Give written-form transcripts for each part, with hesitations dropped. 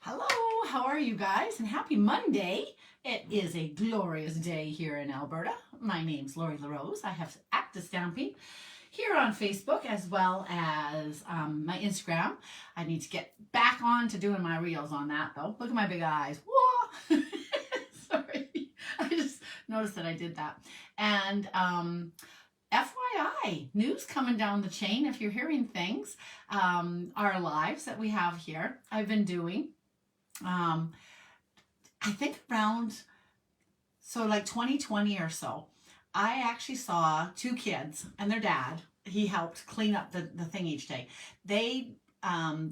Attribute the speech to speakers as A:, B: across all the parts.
A: Hello, how are you guys? And happy Monday. It is a glorious day here in Alberta. My name's Lori LaRose. I have Active Stamping here on Facebook as well as my Instagram. I need to get back on to doing my reels on that though. Look at my big eyes. Whoa! Sorry. I just noticed that I did that. And FYI, news coming down the chain. If you're hearing things, our lives that we have here, I've been doing. I think around, so like 2020 or so, I actually saw two kids and their dad. He helped clean up the thing each day. They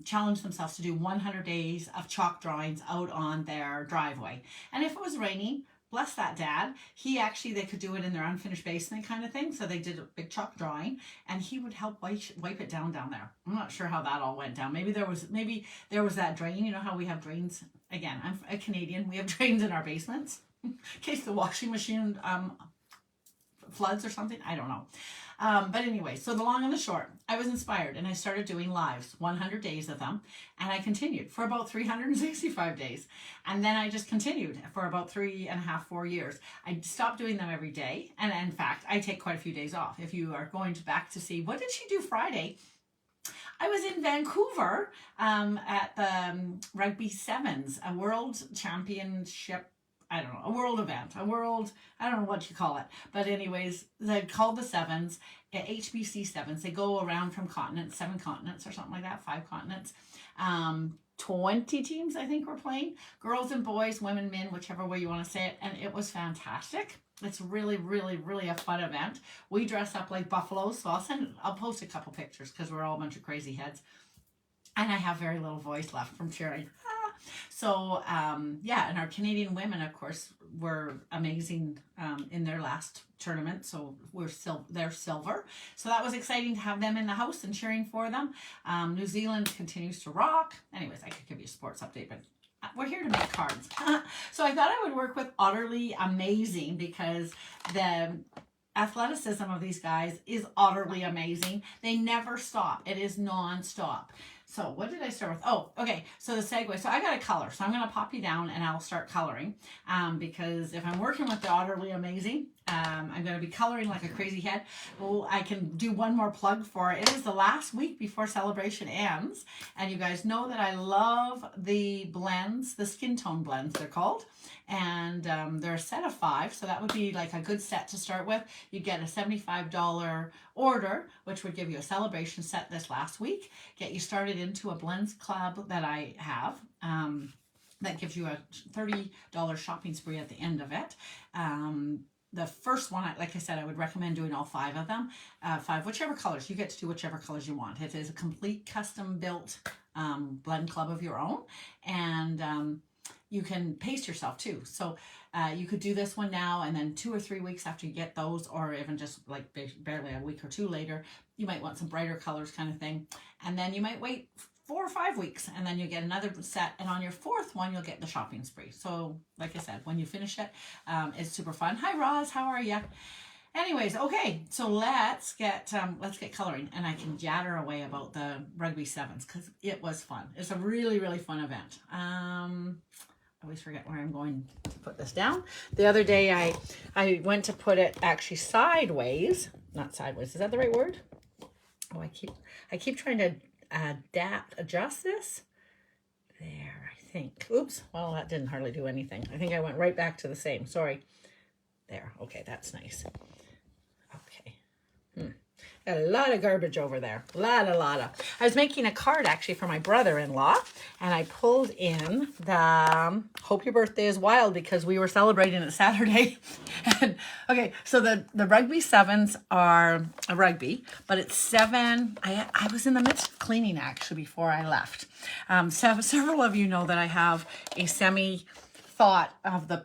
A: challenged themselves to do 100 days of chalk drawings out on their driveway. And if it was raining, bless that dad, they could do it in their unfinished basement kind of thing. So they did a big chalk drawing and he would help wipe it down there. I'm not sure how that all went down. Maybe there was that drain. You know how we have drains? Again, I'm a Canadian. We have drains in our basements in case the washing machine floods or something. I don't know. But anyway, so the long and the short, I was inspired and I started doing lives, 100 days of them. And I continued for about 365 days. And then I just continued for about 3.5, 4 years. I stopped doing them every day. And in fact, I take quite a few days off. If you are going back to see, what did she do Friday? I was in Vancouver at the Rugby Sevens, a world championship. I don't know, a world event, I don't know what you call it. But anyways, they're called the Sevens, HBC Sevens. They go around from continents, 7 continents or something like that, 5 continents. 20 teams, I think, were playing. Girls and boys, women, men, whichever way you want to say it. And it was fantastic. It's really, really, really a fun event. We dress up like buffaloes. So I'll post a couple pictures because we're all a bunch of crazy heads. And I have very little voice left from cheering. So, yeah, and our Canadian women, of course, were amazing in their last tournament. So they're silver. So that was exciting to have them in the house and cheering for them. New Zealand continues to rock. Anyways, I could give you a sports update, but we're here to make cards. So I thought I would work with Otterly Amazing because the athleticism of these guys is utterly amazing. They never stop. It is non-stop. So what did I start with? Oh, okay. So the segue. So I got a color. So I'm going to pop you down and I'll start coloring because if I'm working with the Otterly Amazing, I'm going to be coloring like a crazy head. Well, I can do one more plug for it. It is the last week before celebration ends. And you guys know that I love the blends, the skin tone blends they're called. And they're a set of 5. So that would be like a good set to start with. You get a $75 order, which would give you a celebration set this last week. Get you started into a blends club that I have. That gives you a $30 shopping spree at the end of it. The first one, like I said, I would recommend doing all 5 of them. 5, whichever colors. You get to do whichever colors you want. It is a complete custom built blend club of your own. And you can pace yourself too. So you could do this one now and then 2 or 3 weeks after you get those, or even just like barely a week or 2 later, you might want some brighter colors kind of thing. And then you might wait 4 or 5 weeks and then you get another set. And on your 4th one, you'll get the shopping spree. So like I said, when you finish it, it's super fun. Hi, Roz. How are you? Anyways, okay, so let's get coloring, and I can jatter away about the Rugby Sevens because it was fun. It's a really, really fun event. I always forget where I'm going to put this down. The other day I went to put it actually sideways, not sideways. Is that the right word? Oh, I keep trying to adjust this. There, I think. Oops. Well, that didn't hardly do anything. I think I went right back to the same. Sorry. There. Okay, that's nice. Okay. Got a lot of garbage over there. A lot of. I was making a card actually for my brother-in-law, and I pulled in the Hope Your Birthday is Wild because we were celebrating it Saturday. And okay, so the Rugby Sevens are a rugby, but it's 7. I was in the midst of cleaning actually before I left. Several of you know that I have a semi-thought of the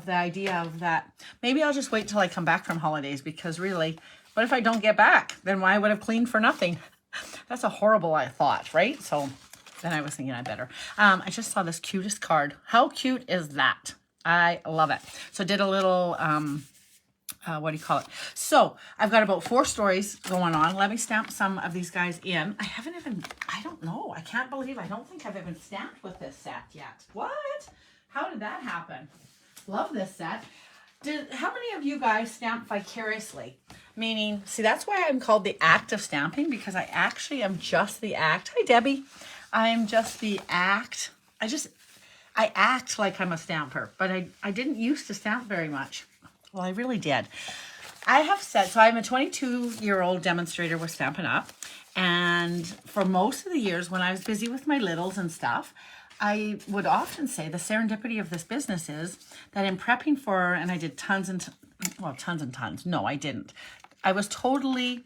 A: idea of that. Maybe I'll just wait till I come back from holidays because really, what if I don't get back? Then why would I have cleaned for nothing? That's a horrible thought, right? So then I was thinking I better. I just saw this cutest card. How cute is that? I love it. So did a little what do you call it? So I've got about 4 stories going on. Let me stamp some of these guys in. I don't know. I can't believe I don't think I've even stamped with this set yet. What? How did that happen? Love this set. How many of you guys stamp vicariously? Meaning, see, that's why I'm called the act of stamping, because I actually am just the act. Hi, Debbie. I am just the act. I act like I'm a stamper, but I didn't used to stamp very much. Well, I really did. I have said, so I'm a 22-year-old demonstrator with Stampin' Up. And for most of the years when I was busy with my littles and stuff, I would often say the serendipity of this business is that in prepping for, and I did tons and tons. No, I didn't. I was totally,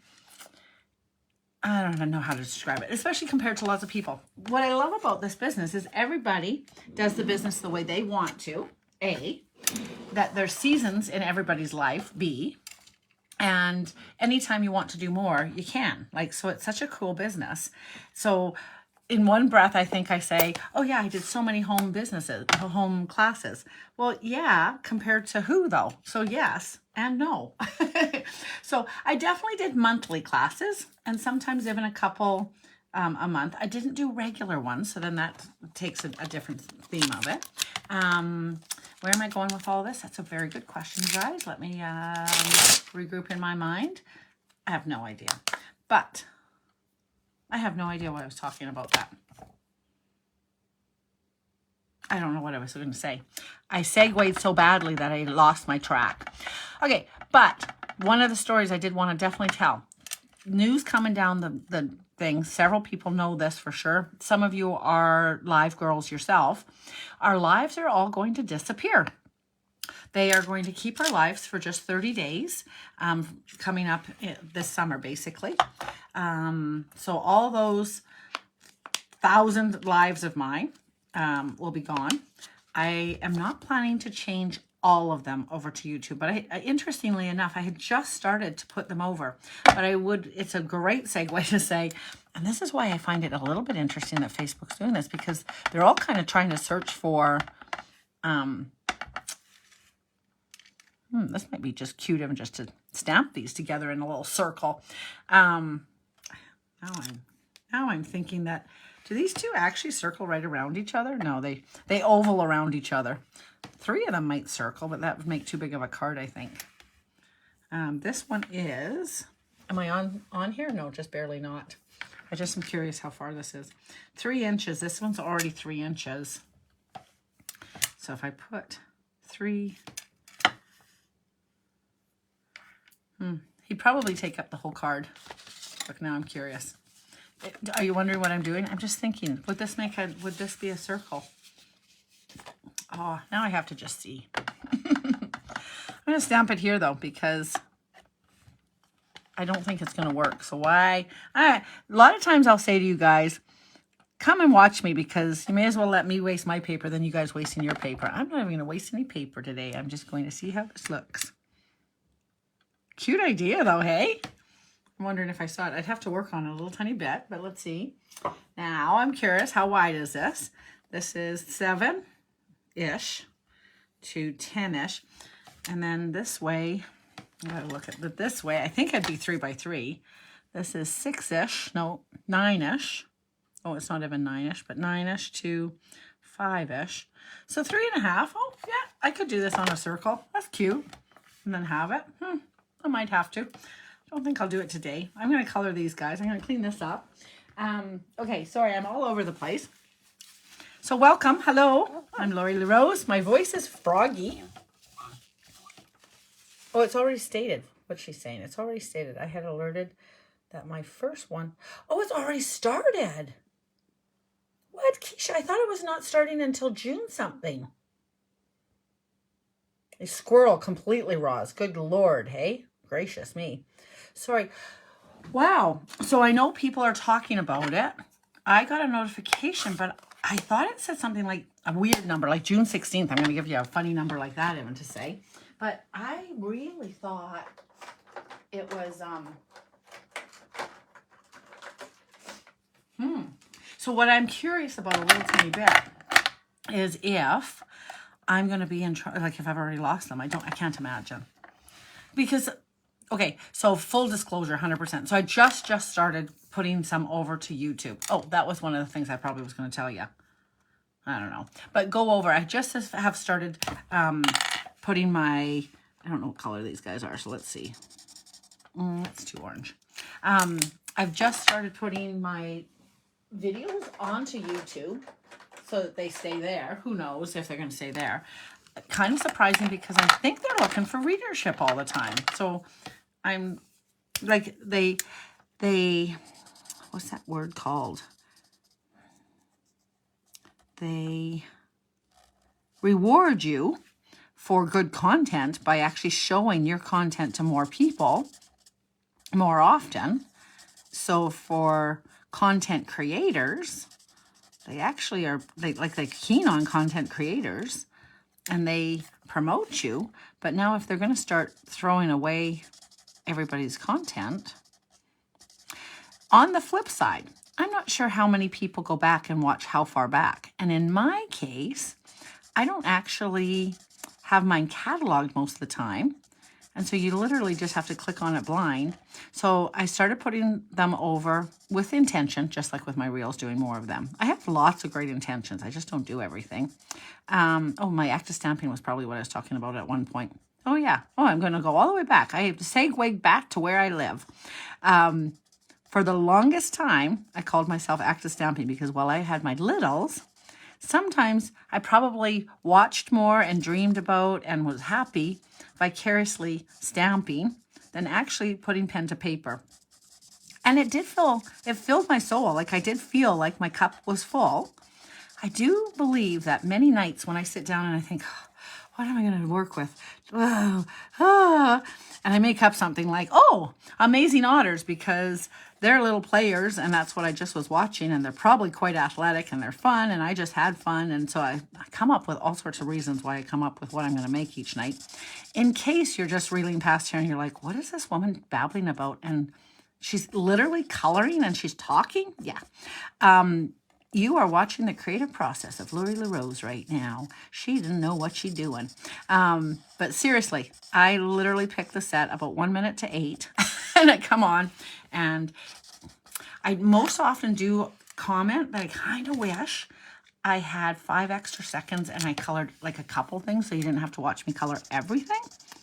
A: I don't even know how to describe it, especially compared to lots of people. What I love about this business is everybody does the business the way they want to, A, that there's seasons in everybody's life, B, and anytime you want to do more, you can. Like, so it's such a cool business. So in one breath, I think I say, oh yeah, I did so many home classes. Well, yeah, compared to who though? So yes and no. So I definitely did monthly classes and sometimes even a couple a month. I didn't do regular ones, so then that takes a different theme of it. Where am I going with all this? That's a very good question, guys. Let me regroup in my mind. I have no idea. But I have no idea what I was talking about that. I don't know what I was going to say. I segued so badly that I lost my track. Okay, but one of the stories I did want to definitely tell. News coming down the thing. Several people know this for sure. Some of you are live girls yourself. Our lives are all going to disappear. They are going to keep our lives for just 30 days, coming up this summer, basically. So all those 1,000 lives of mine will be gone. I am not planning to change all of them over to YouTube, but interestingly enough, I had just started to put them over, but it's a great segue to say, and this is why I find it a little bit interesting that Facebook's doing this, because they're all kind of trying to search for, this might be just cute even just to stamp these together in a little circle. Now I'm thinking that, do these two actually circle right around each other? No, they oval around each other. 3 of them might circle, but that would make too big of a card, I think. This one is, am I on here? No, just barely not. I just am curious how far this is. 3 inches. This one's already 3 inches. So if I put 3, he'd probably take up the whole card. Look, now I'm curious. Are you wondering what I'm doing? I'm just thinking, would this be a circle? Oh, now I have to just see. I'm going to stamp it here though, because I don't think it's going to work. So a lot of times I'll say to you guys, come and watch me, because you may as well let me waste my paper than you guys wasting your paper. I'm not even going to waste any paper today. I'm just going to see how this looks. Cute idea though, hey? I'm wondering if I saw it. I'd have to work on it a little tiny bit, but let's see. Now I'm curious, how wide is this? This is 7-ish to 10-ish. And then this way, I gotta look at it this way. I think it'd be 3 by 3. This is 6-ish, no, 9-ish. Oh, it's not even 9-ish, but 9-ish to 5-ish. So 3.5. Oh, yeah, I could do this on a circle. That's cute. And then have it. I might have to. I don't think I'll do it today. I'm going to color these guys. I'm going to clean this up. Okay, sorry, I'm all over the place. So welcome. Hello. I'm Lori LaRose. My voice is froggy. Oh, it's already stated. What's she saying? It's already stated. I had alerted that my first one. Oh, it's already started. What, Keisha? I thought it was not starting until June something. A squirrel completely raws. Good Lord, hey? Gracious me. Sorry. Wow. So I know people are talking about it. I got a notification, but I thought it said something like a weird number, like June 16th. I'm going to give you a funny number like that even to say. But I really thought it was, So what I'm curious about a little tiny bit is if I'm going to be in trouble, like if I've already lost them. I can't imagine. because, okay, so full disclosure, 100%. So I just started putting some over to YouTube. Oh, that was one of the things I probably was going to tell you. I don't know. But go over. I just have started putting my, I don't know what color these guys are, so let's see. It's too orange. I've just started putting my videos onto YouTube so that they stay there. Who knows if they're going to stay there. Kind of surprising because I think they're looking for readership all the time. So I'm like, they what's that word called? They reward you for good content by actually showing your content to more people more often. So for content creators, they actually are, they're keen on content creators and they promote you. But now if they're going to start throwing away everybody's content, on the flip side, I'm not sure how many people go back and watch how far back. And in my case, I don't actually have mine cataloged most of the time. And so you literally just have to click on it blind. So I started putting them over with intention, just like with my reels, doing more of them. I have lots of great intentions. I just don't do everything. Oh, my active stamping was probably what I was talking about at one point. Oh, yeah. Oh, I'm going to go all the way back. I have to segue back to where I live. For the longest time, I called myself active stamping because while I had my littles, sometimes I probably watched more and dreamed about and was happy vicariously stamping than actually putting pen to paper. And it filled my soul. Like I did feel like my cup was full. I do believe that many nights when I sit down and I think, what am I going to work with? And I make up something like, oh, Amazing Otters, because they're little players and that's what I just was watching, and they're probably quite athletic and they're fun and I just had fun. And so I come up with all sorts of reasons why I come up with what I'm going to make each night. In case you're just reeling past here and you're like, what is this woman babbling about? And she's literally coloring and she's talking. Yeah. You are watching the creative process of Lori LaRose right now. She didn't know what she's doing. But seriously, I literally picked the set about 1 minute to 8 and I come on, and I most often do comment that I kind of wish I had 5 extra seconds and I colored like a couple things so you didn't have to watch me color everything.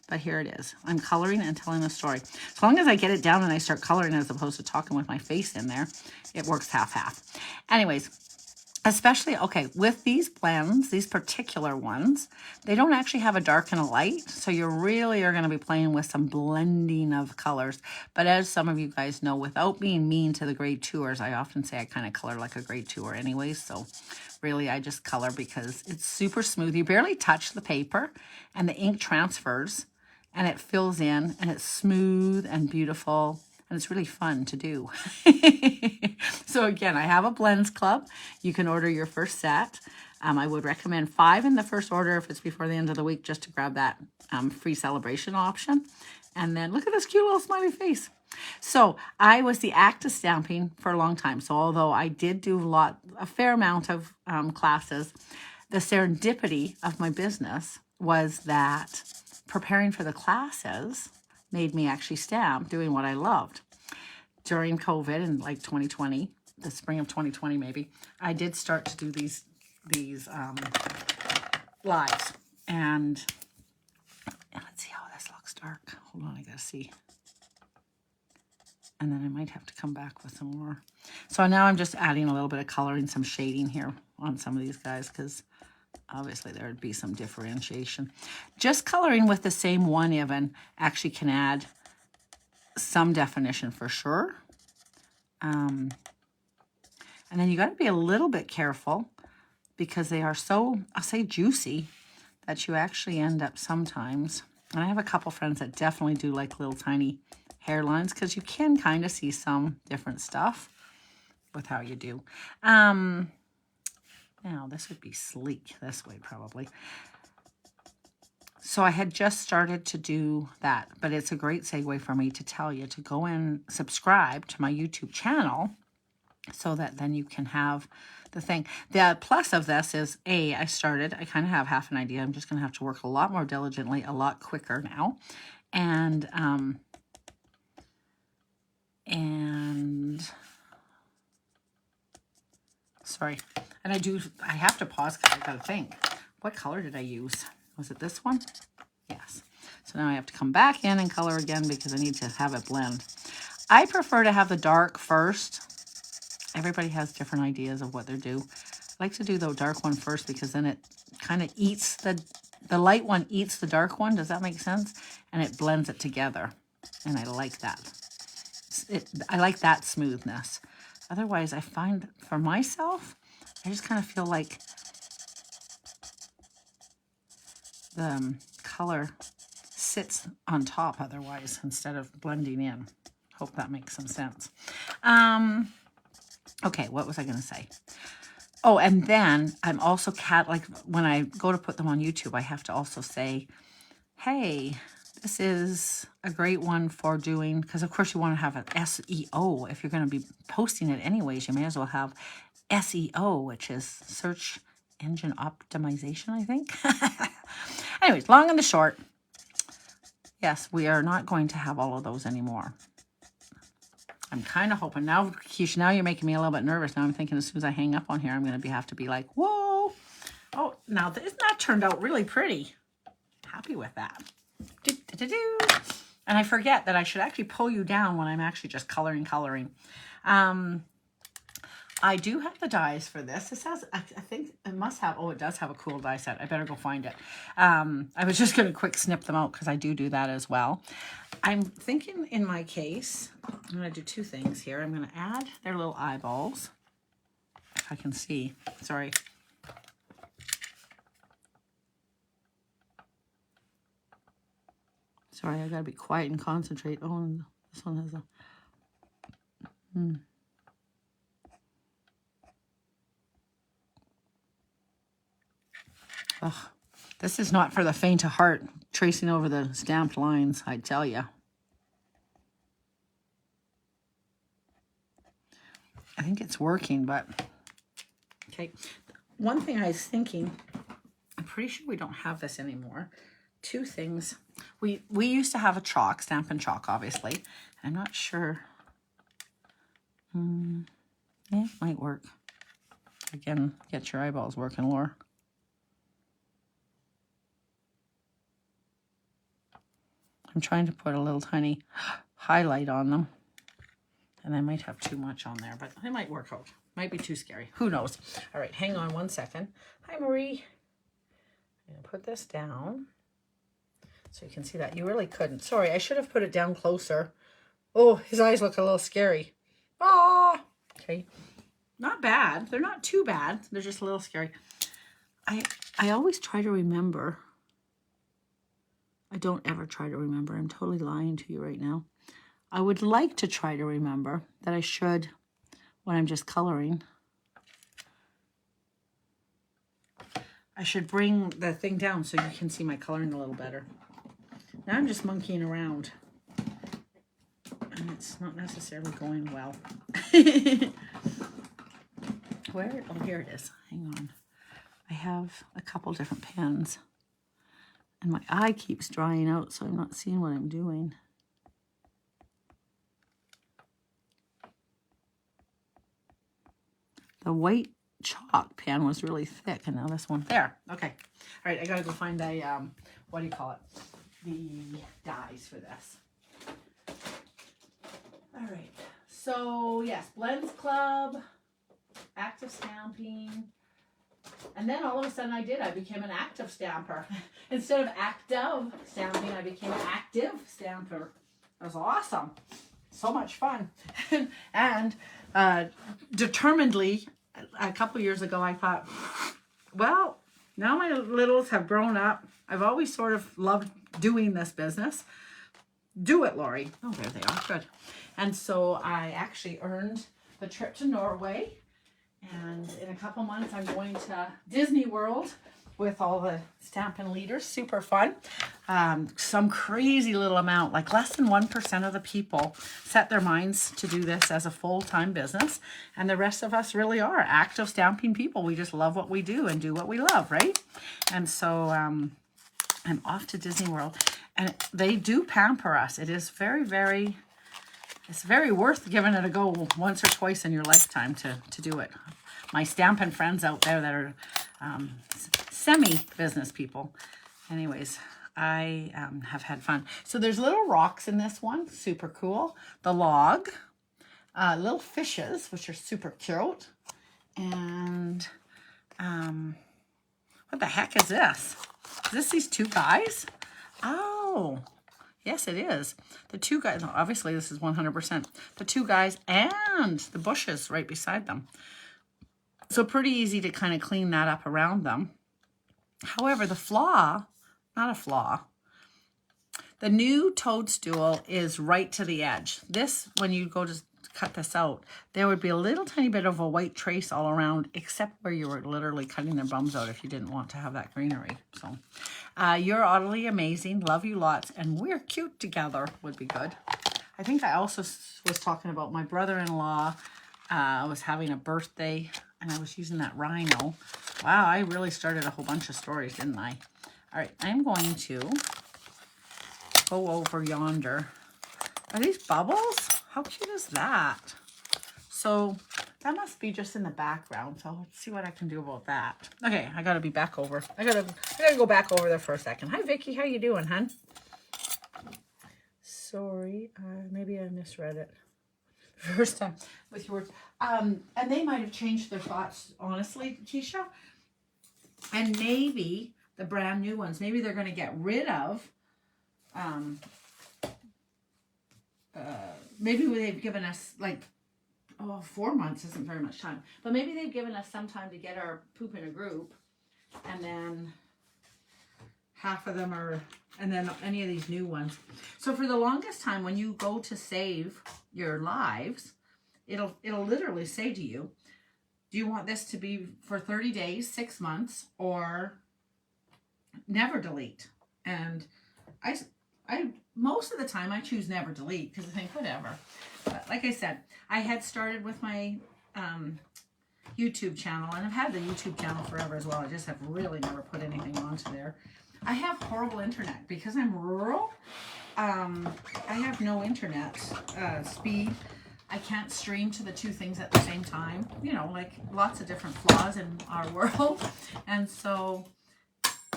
A: But here it is. I'm coloring and telling a story. As long as I get it down and I start coloring as opposed to talking with my face in there, it works half-half. Anyways, especially, okay, with these blends, these particular ones, they don't actually have a dark and a light. So you really are going to be playing with some blending of colors. But as some of you guys know, without being mean to the grade 2ers, I often say I kind of color like a grade 2er anyways. So really, I just color because it's super smooth. You barely touch the paper and the ink transfers and it fills in and it's smooth and beautiful. And it's really fun to do. So again, I have a blends club. You can order your first set. I would recommend 5 in the first order if it's before the end of the week, just to grab that free celebration option. And then look at this cute little smiley face. So I was the active stamping for a long time. So although I did do a fair amount of classes, the serendipity of my business was that preparing for the classes made me actually stamp doing what I loved. During COVID in like 2020, the spring of 2020 maybe, I did start to do these lives. And let's see how this looks dark. Hold on, I gotta see. And then I might have to come back with some more. So now I'm just adding a little bit of coloring, some shading here on some of these guys because obviously there would be some differentiation. Just coloring with the same one even actually can add some definition for sure. And then you got to be a little bit careful because they are so, I'll say juicy, that you actually end up sometimes. And I have a couple friends that definitely do like little tiny hairlines because you can kind of see some different stuff with how you do. Now this would be sleek this way probably. So I had just started to do that, but it's a great segue for me to tell you to go and subscribe to my YouTube channel so that then you can have the thing. The plus of this is, I kind of have half an idea. I'm just going to have to work a lot more diligently, a lot quicker now. And sorry, and I have to pause because I gotta think. What color did I use? Was it this one? Yes. So now I have to come back in and color again because I need to have it blend. I prefer to have the dark first. Everybody has different ideas of what they do. I like to do the dark one first because then it kind of eats the light one eats the dark one. Does that make sense? And it blends it together. And I like that. I like that smoothness. Otherwise, I find for myself, I just kind of feel like the color sits on top otherwise instead of blending in. Hope that makes some sense. Okay, what was I going to say? Oh, and then I'm also like when I go to put them on YouTube, I have to also say, hey, this is a great one for doing, because of course you want to have an SEO. If you're going to be posting it anyways, you may as well have SEO, which is search engine optimization, I think. Anyways, long and the short, yes, we are not going to have all of those anymore. I'm kind of hoping now, Keisha, now you're making me a little bit nervous. Now I'm thinking as soon as I hang up on here, I'm going to have to be like, whoa. Oh, now isn't that turned out really pretty? Happy with that. And I forget that I should actually pull you down when I'm actually just coloring. I do have the dies for this. This has, I think it must have, oh, it does have a cool die set. I better go find it. I was just going to quick snip them out because I do that as well. I'm thinking in my case, I'm going to do two things here. I'm going to add their little eyeballs. If I can see. Sorry. Sorry, I got to be quiet and concentrate. Oh, and this one has a... Ugh, this is not for the faint of heart, tracing over the stamped lines, I tell you. I think it's working, but... Okay, one thing I was thinking, I'm pretty sure we don't have this anymore. Two things. We used to have a chalk, Stampin' Chalk, obviously. I'm not sure. Yeah, it might work. Again, get your eyeballs working, Laura. I'm trying to put a little tiny highlight on them. And I might have too much on there, but it might work out. Might be too scary. Who knows? All right, hang on one second. Hi, Marie. I'm going to put this down so you can see that. You really couldn't. Sorry, I should have put it down closer. Oh, his eyes look a little scary. Oh, okay. Not bad. They're not too bad. They're just a little scary. I always try to remember. I don't ever try to remember. I'm totally lying to you right now. I would like to try to remember that I should, when I'm just coloring, I should bring the thing down so you can see my coloring a little better. Now I'm just monkeying around. And it's not necessarily going well. Where? Oh, here it is. Hang on. I have a couple different pens. And my eye keeps drying out, so I'm not seeing what I'm doing. The white chalk pen was really thick, and now this one. There. Okay. All right, I got to go find the, what do you call it? The dies for this. All right. So, yes, Blends Club, active stamping. And then all of a sudden I became an active stamper. Instead of active stamping, I became an active stamper. It was awesome. So much fun. And determinedly, a couple years ago, I thought, well, now my littles have grown up. I've always sort of loved doing this business. Do it, Lori. Oh, there they are. Good. And so I actually earned the trip to Norway. And in a couple months, I'm going to Disney World with all the Stampin' leaders. Super fun. Some crazy little amount, like less than 1% of the people set their minds to do this as a full-time business. And the rest of us really are active stamping people. We just love what we do and do what we love, right? And so I'm off to Disney World. And they do pamper us. It is very, very, it's very worth giving it a go once or twice in your lifetime to do it. My Stampin' friends out there that are semi-business people. Anyways, I have had fun. So there's little rocks in this one, super cool. The log, little fishes, which are super cute. And what the heck is this? Is this these two guys? Oh, yes, it is. The two guys, obviously this is 100%. The two guys and the bushes right beside them. So pretty easy to kind of clean that up around them. However, the flaw, not a flaw, the new toadstool is right to the edge. This, when you go to cut this out, there would be a little tiny bit of a white trace all around, except where you were literally cutting their bums out if you didn't want to have that greenery. So you're utterly amazing. Love you lots. And we're cute together would be good. I think I also was talking about my brother-in-law was having a birthday, and I was using that rhino. Wow, I really started a whole bunch of stories, didn't I? All right, I'm going to go over yonder. Are these bubbles? How cute is that? So that must be just in the background. So let's see what I can do about that. Okay, I gotta be back over. I gotta go back over there for a second. Hi, Vicky. How you doing, hun? Sorry, maybe I misread it. First time with your words. And they might have changed their thoughts, honestly, Keisha. And maybe the brand new ones, maybe they're going to get rid of, maybe they've given us like, 4 months isn't very much time. But maybe they've given us some time to get our poop in a group. And then half of them are, and then any of these new ones. So for the longest time, when you go to save your lives, it'll literally say to you, do you want this to be for 30 days, 6 months, or never delete? And I most of the time I choose never delete because I think whatever. But like I said, I had started with my YouTube channel, and I've had the YouTube channel forever as well. I just have really never put anything onto there. I have horrible internet because I'm rural. I have no internet speed. I can't stream to the two things at the same time. You know, like lots of different flaws in our world. And so,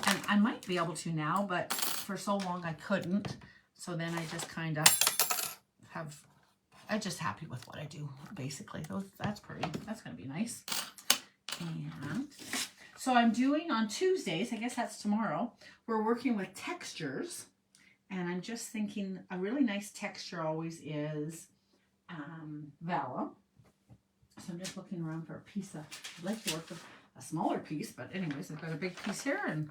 A: and I might be able to now, but for so long I couldn't. So then I just kind of I'm just happy with what I do, basically. That's going to be nice. And so I'm doing on Tuesdays, I guess that's tomorrow, we're working with textures. And I'm just thinking a really nice texture always is vellum. So I'm just looking around for a piece of, I'd like to work with a smaller piece, but anyways, I've got a big piece here, and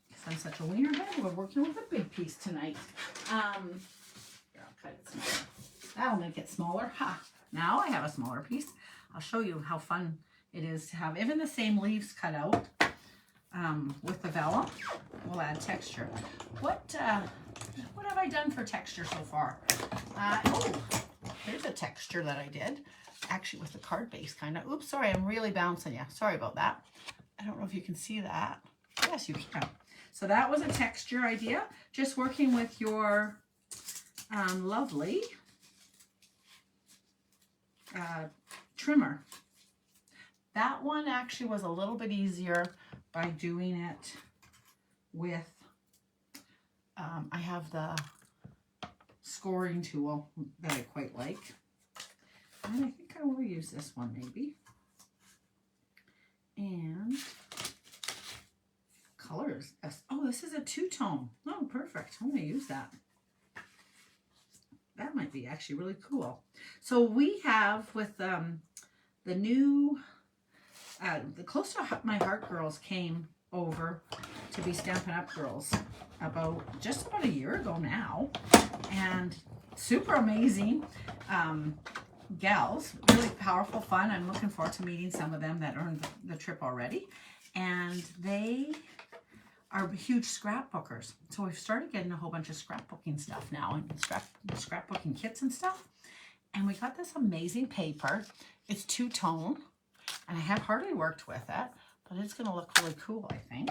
A: because I'm such a wiener head, we're working with a big piece tonight. Here, I'll cut it smaller. That'll make it smaller. Ha! Now I have a smaller piece. I'll show you how fun it is to have even the same leaves cut out with the vellum. We'll add texture. What have I done for texture so far? Oh, here's a texture that I did. Actually with the card base kind of. Oops, sorry, I'm really bouncing you. Sorry about that. I don't know if you can see that. Yes, you can. So that was a texture idea. Just working with your lovely trimmer. That one actually was a little bit easier by doing it with, I have the scoring tool that I quite like. And I think I will use this one maybe. And colors. Oh, this is a two-tone. Oh, perfect. I'm going to use that. That might be actually really cool. So we have with the new, the Close to My Heart girls came over to be Stampin' Up! Girls just about a year ago now. And super amazing gals, really powerful, fun. I'm looking forward to meeting some of them that earned the trip already. And they are huge scrapbookers. So we've started getting a whole bunch of scrapbooking stuff now, and scrapbooking kits and stuff. And we got this amazing paper. It's two-tone, and I have hardly worked with it, but it's going to look really cool, I think.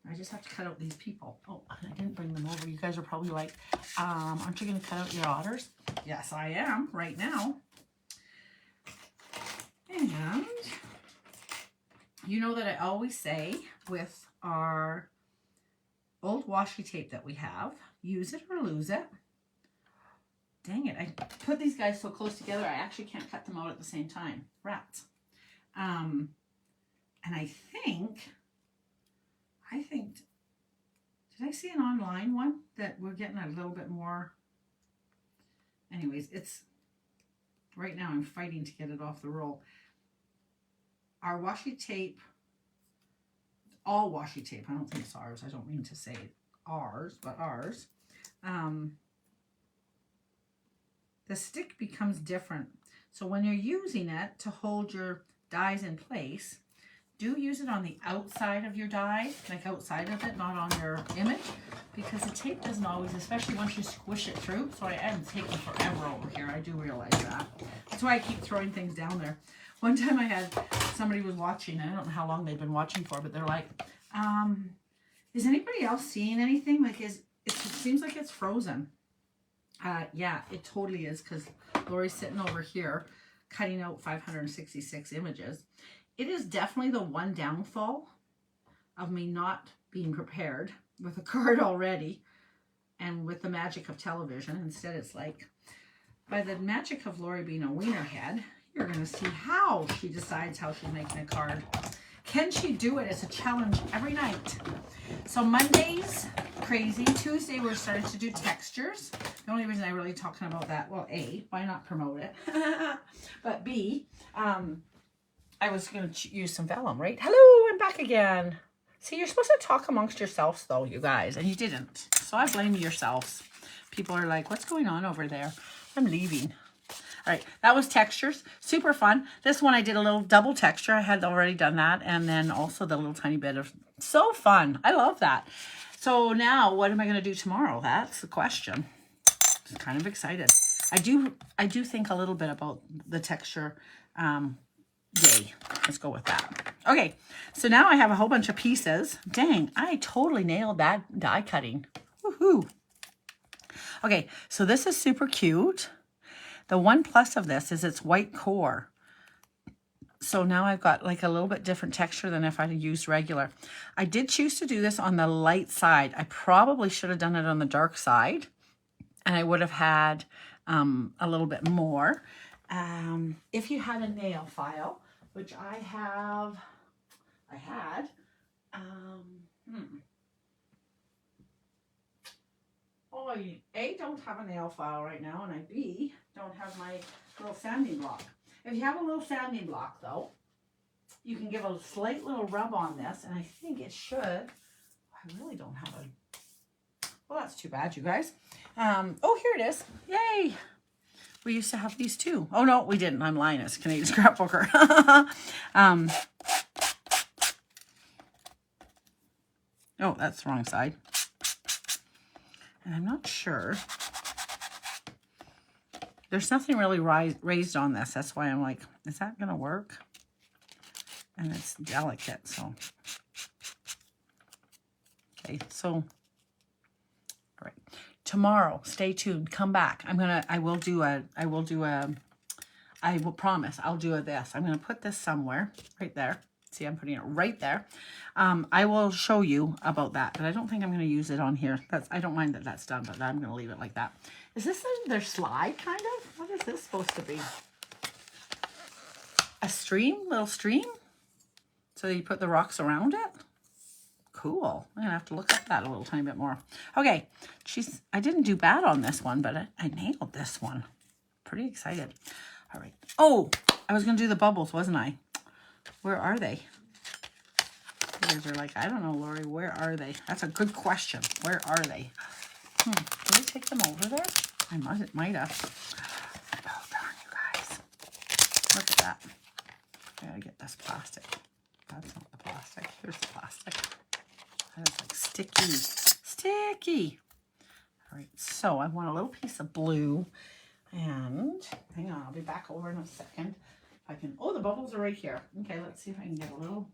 A: I just have to cut out these people. Oh, I didn't bring them over. You guys are probably like, aren't you going to cut out your otters? Yes, I am right now. And you know that I always say with our old washi tape that we have, use it or lose it. Dang it, I put these guys so close together, I actually can't cut them out at the same time. Rats. And I think, did I see an online one that we're getting a little bit more? Anyways, it's, right now I'm fighting to get it off the roll. Our washi tape, all washi tape, I don't think it's ours, I don't mean to say ours, but ours. The stick becomes different. So when you're using it to hold your dies in place, do use it on the outside of your die, like outside of it, not on your image, because the tape doesn't always, especially once you squish it through. So I am taking forever over here. I do realize that. That's why I keep throwing things down there. One time I had, somebody was watching, I don't know how long they've been watching for, but they're like, is anybody else seeing anything? Like, it seems like it's frozen. Yeah, it totally is, because Lori's sitting over here cutting out 566 images. It is definitely the one downfall of me not being prepared with a card already and with the magic of television. Instead, it's like, by the magic of Lori being a wiener head, you're going to see how she decides how she's making a card. Can she do it? It's a challenge every night. So Mondays, crazy. Tuesday, we're starting to do textures. The only reason I really talking about that, well, A, why not promote it? But B, I was going to use some vellum, right? Hello, I'm back again. See, you're supposed to talk amongst yourselves, though, you guys, and you didn't. So I blame yourselves. People are like, what's going on over there? I'm leaving. All right, that was textures. Super fun. This one I did a little double texture. I had already done that. And then also the little tiny bit of, so fun. I love that. So now what am I going to do tomorrow? That's the question. I'm kind of excited. I do think a little bit about the texture day. Let's go with that. Okay, so now I have a whole bunch of pieces. Dang, I totally nailed that die cutting. Woohoo. Okay, so this is super cute. The one plus of this is it's white core. So now I've got like a little bit different texture than if I had used regular. I did choose to do this on the light side. I probably should have done it on the dark side. And I would have had a little bit more. If you had a nail file, which I had. Oh, I A, don't have a nail file right now, and I B, don't have my little sanding block. If you have a little sanding block, though, you can give a slight little rub on this, and I think it should. I really don't have a. Well, that's too bad, you guys. Oh, here it is. Yay! We used to have these too. Oh, no, we didn't. I'm lying. It's Canadian scrapbooker. Oh, that's the wrong side. And I'm not sure. There's nothing really raised on this. That's why I'm like, is that going to work? And it's delicate, so. Okay, so. All right. Tomorrow, stay tuned. Come back. I will promise, I'll do this. I'm going to put this somewhere right there. See, I'm putting it right there. I will show you about that, but I don't think I'm going to use it on here. I don't mind that that's done, but I'm going to leave it like that. Is this their slide, kind of? What is this supposed to be? A stream? Little stream? So you put the rocks around it? Cool. I'm going to have to look at that a little tiny bit more. Okay. I didn't do bad on this one, but I nailed this one. Pretty excited. All right. Oh, I was going to do the bubbles, wasn't I? Where are they? You guys are like, I don't know, Lori, where are they? That's a good question. Where are they? Did I take them over there? I might have. Oh, darn, you guys. Look at that. I gotta get this plastic. That's not the plastic. Here's the plastic. That is like sticky. Sticky. All right, so I want a little piece of blue. And hang on, I'll be back over in a second. I can, oh, the bubbles are right here. Okay, let's see if I can get a little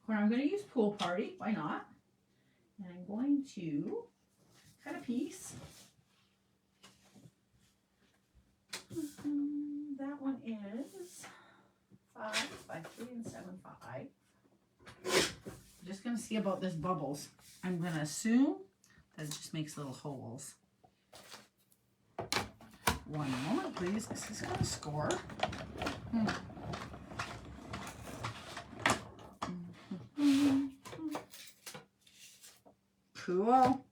A: where I'm going to use Pool Party. Why not? And I'm going to cut a piece. That one is 5 by 3 7/5. I'm just going to see about this bubbles. I'm going to assume that it just makes little holes. One moment, please. This is going to score. Cool.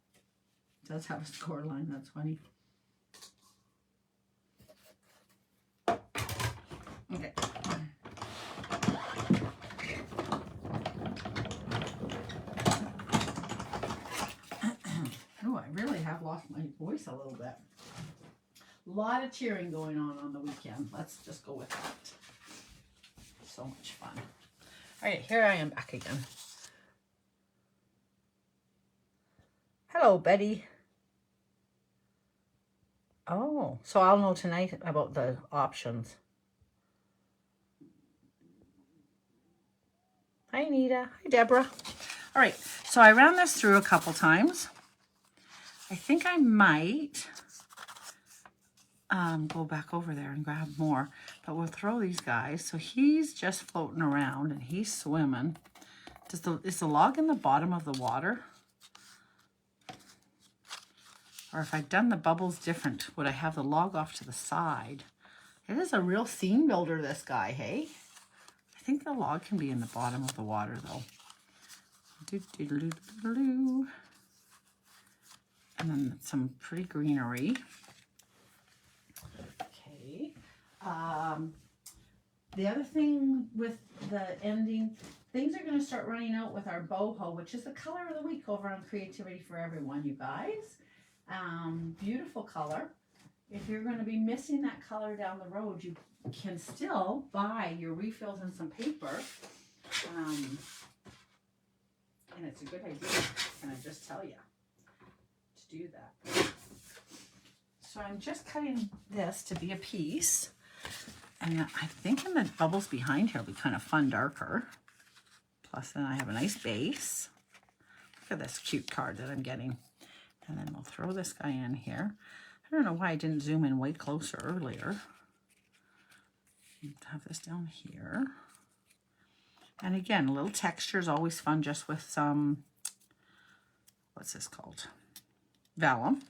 A: It does have a score line. That's funny. Okay. Oh, I really have lost my voice a little bit. A lot of cheering going on the weekend. Let's just go with that. So much fun. All right, here I am back again. Hello, Betty. Oh, so I'll know tonight about the options. Hi, Anita. Hi, Deborah. All right, so I ran this through a couple times. I think I might go back over there and grab more, but we'll throw these guys. So he's just floating around and he's swimming. Is the log in the bottom of the water? Or if I'd done the bubbles different, would I have the log off to the side? It is a real scene builder, this guy, hey? I think the log can be in the bottom of the water, though. And then some pretty greenery. Okay. The other thing with the ending, things are going to start running out with our boho, which is the color of the week over on Creativity for Everyone, you guys. Beautiful color. If you're going to be missing that color down the road, you can still buy your refills and some paper. And it's a good idea, can I just tell you, to do that. So I'm just cutting this to be a piece. And I'm thinking the bubbles behind here will be kind of fun darker. Plus then I have a nice base. Look at this cute card that I'm getting. And then we'll throw this guy in here. I don't know why I didn't zoom in way closer earlier. Have this down here. And again, a little texture is always fun, just with some, what's this called? Vellum.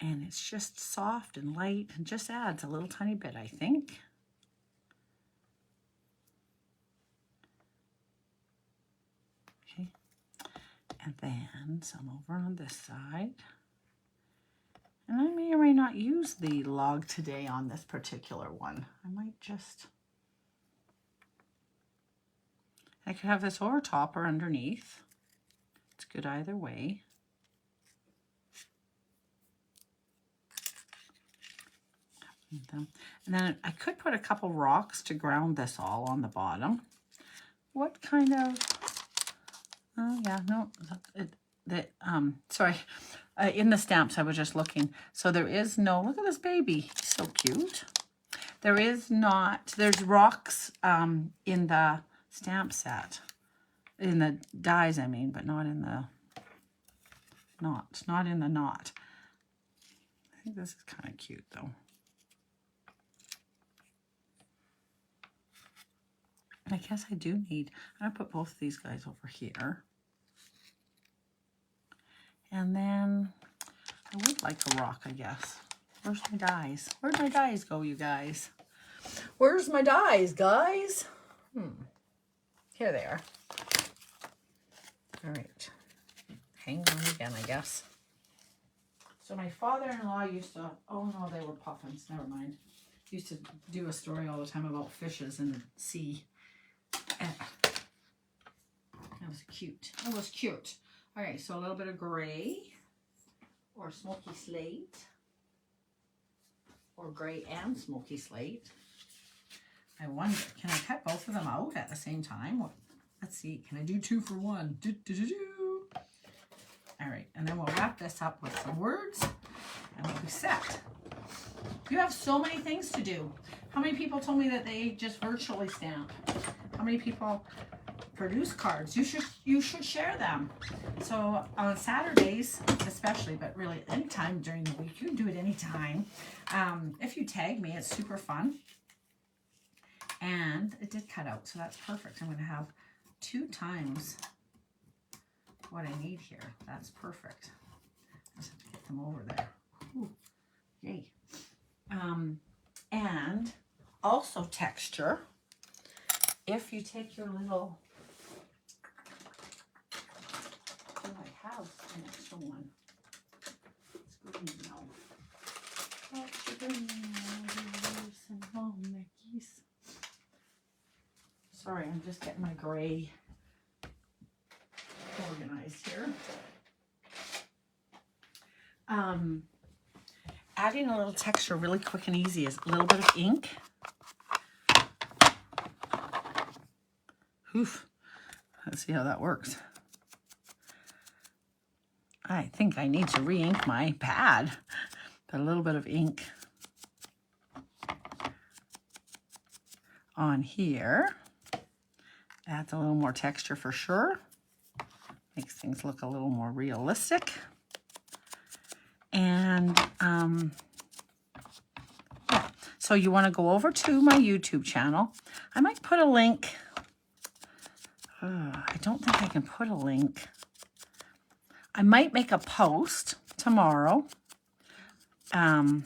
A: And it's just soft and light and just adds a little tiny bit, I think. Okay. And then some over on this side. And I may or may not use the log today on this particular one. I might just, I could have this over top or underneath. It's good either way. And then I could put a couple rocks to ground this all on the bottom. What kind of, oh yeah, no, sorry, in the stamps I was just looking. So there is no, look at this baby, he's so cute. There is not, there's rocks in the stamp set, in the dies I mean, but not in the not in the knot. I think this is kind of cute though. I guess I do need, I'm gonna put both of these guys over here. And then I would like a rock, I guess. Where's my dies? Where'd my dies go, you guys? Where's my dies, guys? Here they are. All right. Hang on again, I guess. So my father-in-law used to, oh no, they were puffins, never mind. Used to do a story all the time about fishes in the sea. That was cute. That was cute. All right, so a little bit of gray or smoky slate, or gray and smoky slate. I wonder, can I cut both of them out at the same time? Let's see, can I do 2 for 1? All right, and then we'll wrap this up with some words and we'll be set. You have so many things to do. How many people told me that they just virtually stamp? How many people produce cards. You should share them. So on Saturdays especially, but really anytime during the week, you can do it anytime. If you tag me, it's super fun. And it did cut out, so that's perfect. I'm going to have 2 times what I need here. That's perfect. Just have to get them over there. Ooh, yay. And also texture. If you take your little, oh, I have an extra one. It's green now. Extra green, and long Mickeys. Sorry, I'm just getting my gray organized here. Adding a little texture really quick and easy is a little bit of ink. Oof. Let's see how that works. I think I need to re-ink my pad. Put a little bit of ink on here. Adds a little more texture for sure. Makes things look a little more realistic. And yeah. So you want to go over to my YouTube channel. I might put a link. I don't think I can put a link. I might make a post tomorrow. And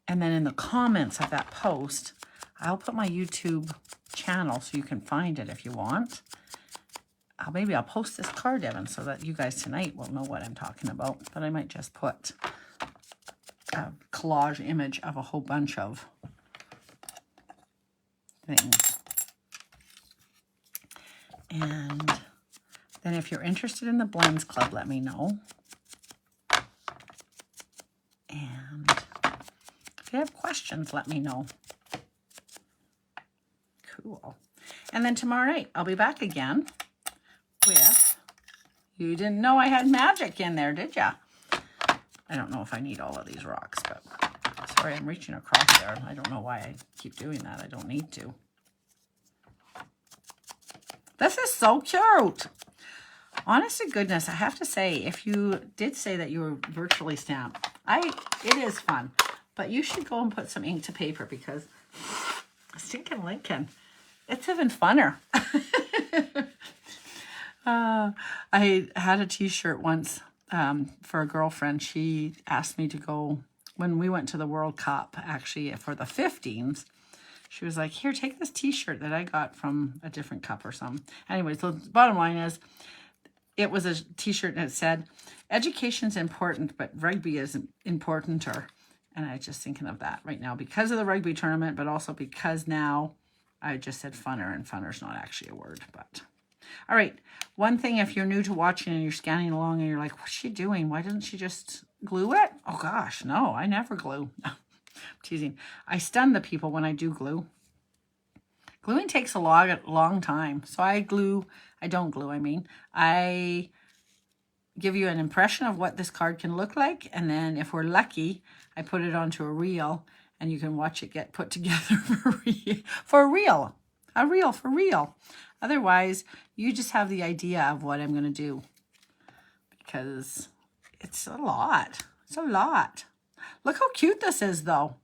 A: then in the comments of that post, I'll put my YouTube channel so you can find it if you want. Maybe I'll post this card, Evan, so that you guys tonight will know what I'm talking about. But I might just put a collage image of a whole bunch of things. And then if you're interested in the Blends Club, let me know. And if you have questions, let me know. Cool. And then tomorrow night, I'll be back again with, you didn't know I had magic in there, did ya? I don't know if I need all of these rocks, but sorry, I'm reaching across there. I don't know why I keep doing that. I don't need to. This is so cute. Honest to goodness, I have to say, if you did say that you were virtually stamped, it is fun. But you should go and put some ink to paper because stinking Lincoln, it's even funner. I had a t-shirt once for a girlfriend. She asked me to go, when we went to the World Cup, actually, for the 15s. She was like, here, take this t-shirt that I got from a different cup or something. Anyway, so the bottom line is, it was a t-shirt and it said, education's important, but rugby is importanter. And I was just thinking of that right now because of the rugby tournament, but also because now I just said funner, and funner's not actually a word. But all right, one thing, if you're new to watching and you're scanning along and you're like, what's she doing? Why doesn't she just glue it? Oh gosh, no, I never glue. Teasing. I stun the people when I do glue. Gluing takes a long time. So I don't glue, I give you an impression of what this card can look like. And then if we're lucky, I put it onto a reel and you can watch it get put together for real. A reel for real. Otherwise, you just have the idea of what I'm going to do. Because it's a lot. It's a lot. Look how cute this is, though.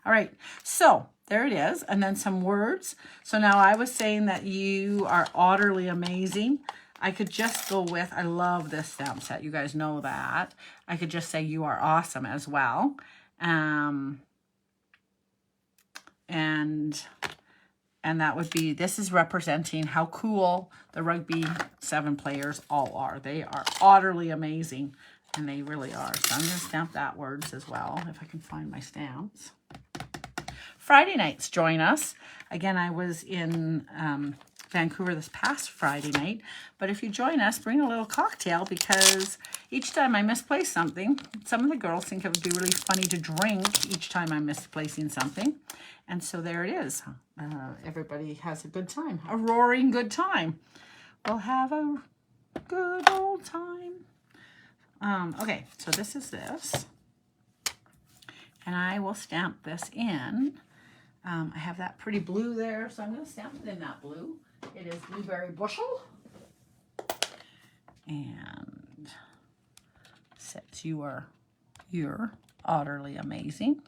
A: All right, so there it is. And then some words. So now I was saying that you are utterly amazing. I could just go with, I love this stamp set. You guys know that. I could just say you are awesome as well. And that would be, this is representing how cool the Rugby 7 players all are. They are utterly amazing. And they really are. So I'm going to stamp that words as well, if I can find my stamps. Friday nights, join us. Again, I was in Vancouver this past Friday night. But if you join us, bring a little cocktail because each time I misplace something, some of the girls think it would be really funny to drink each time I'm misplacing something. And so there it is. Everybody has a good time, a roaring good time. We'll have a good old time. Okay, so this is this. And I will stamp this in I have that pretty blue there, so I'm going to stamp it in that blue. It is Blueberry Bushel. And says you're utterly amazing.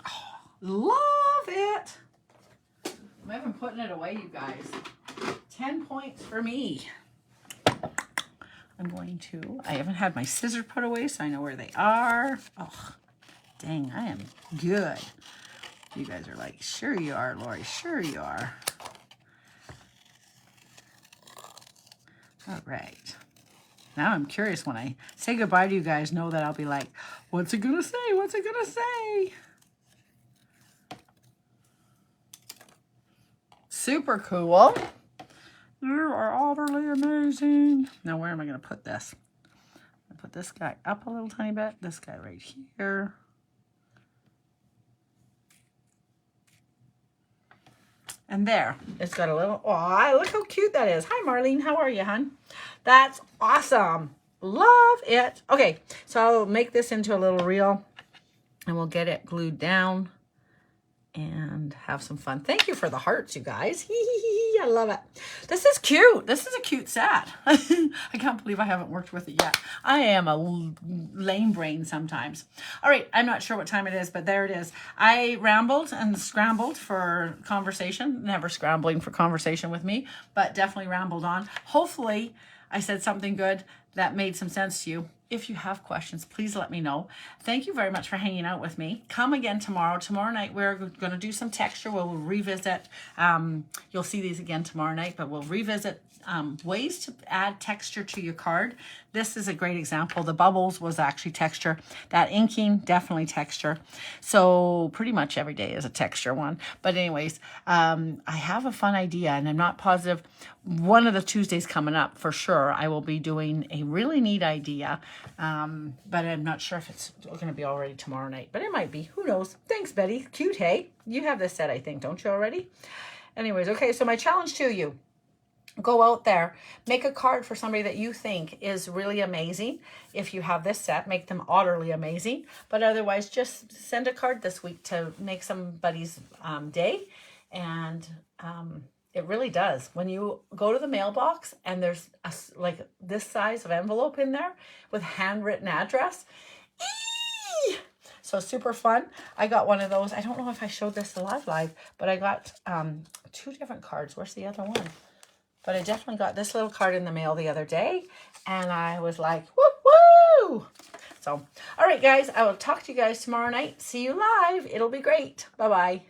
A: Oh, love it. I'm even putting it away, you guys. 10 points for me. I'm going to, I haven't had my scissors put away, so I know where they are. Oh, dang, I am good. You guys are like, sure you are, Lori, sure you are. All right. Now I'm curious when I say goodbye to you guys, know that I'll be like, what's it gonna say? What's it gonna say? Super cool. You are utterly amazing. Now, where am I going to put this? I'm going to put this guy up a little tiny bit. This guy right here. And there. It's got a little... Oh, look how cute that is. Hi, Marlene. How are you, hon? That's awesome. Love it. Okay, so I'll make this into a little reel. And we'll get it glued down. And have some fun. Thank you for the hearts, you guys. I love it. This is cute. This is a cute set. I can't believe I haven't worked with it yet. I am a lame brain sometimes. All right, I'm not sure what time it is, but there it is. I rambled and scrambled for conversation. Never scrambling for conversation with me, but definitely rambled on. Hopefully, I said something good that made some sense to you. If you have questions, please let me know. Thank you very much for hanging out with me. Come again tomorrow. Tomorrow night, we're going to do some texture. We'll revisit. You'll see these again tomorrow night, but we'll revisit ways to add texture to your card. This is a great example. The bubbles was actually texture. That inking, definitely texture. So pretty much every day is a texture one. But anyways, I have a fun idea, and I'm not positive. One of the Tuesdays coming up, for sure, I will be doing a really neat idea. But I'm not sure if it's going to be already tomorrow night. But it might be. Who knows? Thanks, Betty. Cute, hey? You have this set, I think, don't you already? Anyways, okay, so my challenge to you. Go out there, make a card for somebody that you think is really amazing. If you have this set, make them utterly amazing. But otherwise, just send a card this week to make somebody's day. And it really does. When you go to the mailbox and there's like this size of envelope in there with handwritten address. Eee! So super fun. I got one of those. I don't know if I showed this live, but I got 2 different cards. Where's the other one? But I definitely got this little card in the mail the other day. And I was like, woo, woo. So, all right, guys. I will talk to you guys tomorrow night. See you live. It'll be great. Bye-bye.